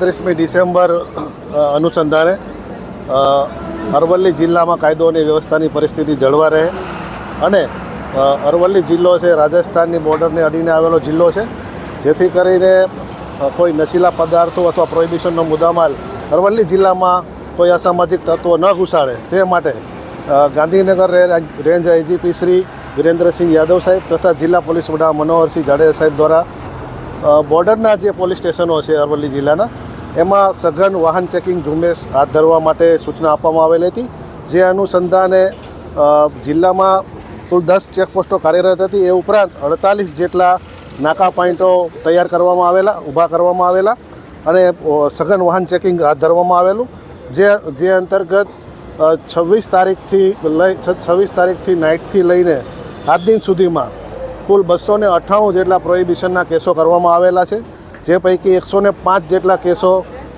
31મી December અનુસંધાને અરવલ્લી જિલ્લામાં કાયદો અને વ્યવસ્થાની પરિસ્થિતિ જળવા રહે અને અરવલ્લી જિલ્લો છે રાજસ્થાનની બોર્ડરને અડીને આવેલો જિલ્લો છે, જેથી કરીને કોઈ નશીલા પદાર્થો અથવા પ્રોહિબિશનનો મુદ્દામાલ અરવલ્લી જિલ્લામાં કોઈ અસામાજિક તત્વો ન ઘુસાડે તે માટે ગાંધીનગર રેન્જ આઈજીપી શ્રી વિરેન્દ્રસિંહ યાદવ સાહેબ તથા જિલ્લા પોલીસ વડા મનોહરસિંહ જાડેજા સાહેબ દ્વારા બોર્ડરના જે પોલીસ સ્ટેશનો છે અરવલ્લી જિલ્લાના, એમાં સઘન વાહન ચેકિંગ ઝુંબેશ હાથ ધરવા માટે સૂચના આપવામાં આવેલી હતી. જે અનુસંધાને જિલ્લામાં કુલ 10 ચેકપોસ્ટો કાર્યરત હતી. એ ઉપરાંત 48 જેટલા નાકા પોઈન્ટો તૈયાર કરવામાં આવેલા, ઊભા કરવામાં આવેલા અને સઘન વાહન ચેકિંગ હાથ ધરવામાં આવેલું. જે અંતર્ગત 26 તારીખથી નાઇટથી લઈને આજ દિન સુધીમાં કુલ 298 જેટલા પ્રોહિબિશનના કેસો કરવામાં આવેલા છે. જે પૈકી 105 જેટલા કેસો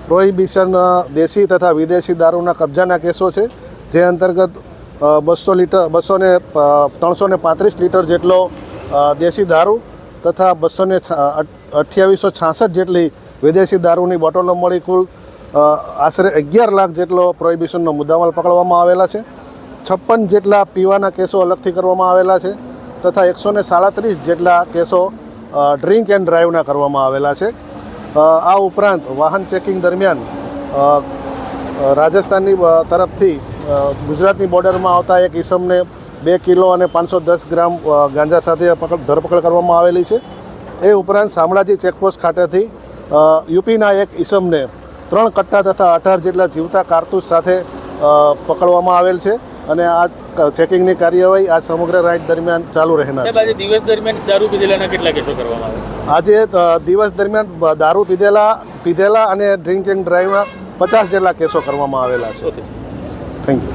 પ્રોહિબિશન દેશી તથા વિદેશી દારૂના કબજાના કેસો છે. જે અંતર્ગત 335 લીટર જેટલો દેશી દારૂ તથા 2866 જેટલી વિદેશી દારૂની બોટલો મળી કુલ આશરે 11 લાખ જેટલો પ્રોહિબિશનનો મુદ્દામાલ પકડવામાં આવેલા છે. 56 જેટલા પીવાના કેસો અલગથી કરવામાં આવેલા છે તથા 137 જેટલા કેસો ડ્રિંક એન્ડ ડ્રાઈવના કરવામાં આવેલા છે. આ ઉપરાંત વાહન ચેકિંગ દરમિયાન રાજસ્થાનની તરફથી ગુજરાતની બોર્ડરમાં આવતા એક ઈસમને 2 કિલો અને 510 ગ્રામ ગાંજા સાથે ધરપકડ કરવામાં આવેલી છે. એ ઉપરાંત શામળાજી ચેકપોસ્ટ ખાતેથી યુપીના એક ઈસમને 3 કટ્ટા તથા 18 જેટલા જીવતા કારતૂસ સાથે પકડવામાં આવેલ છે અને આ ચેકિંગની કાર્યવાહી આ સમગ્ર રાઇડ દરમિયાન ચાલુ રહેનાર છે. આજે દિવસ દરમિયાન દારૂ પીધેલાના કેટલા કેસો કરવામાં આવે? આજે દિવસ દરમિયાન દારૂ પીધેલા અને ડ્રિંક એન્ડ ડ્રાઈવના 50 જેટલા કેસો કરવામાં આવેલા છે. Okay, thank you.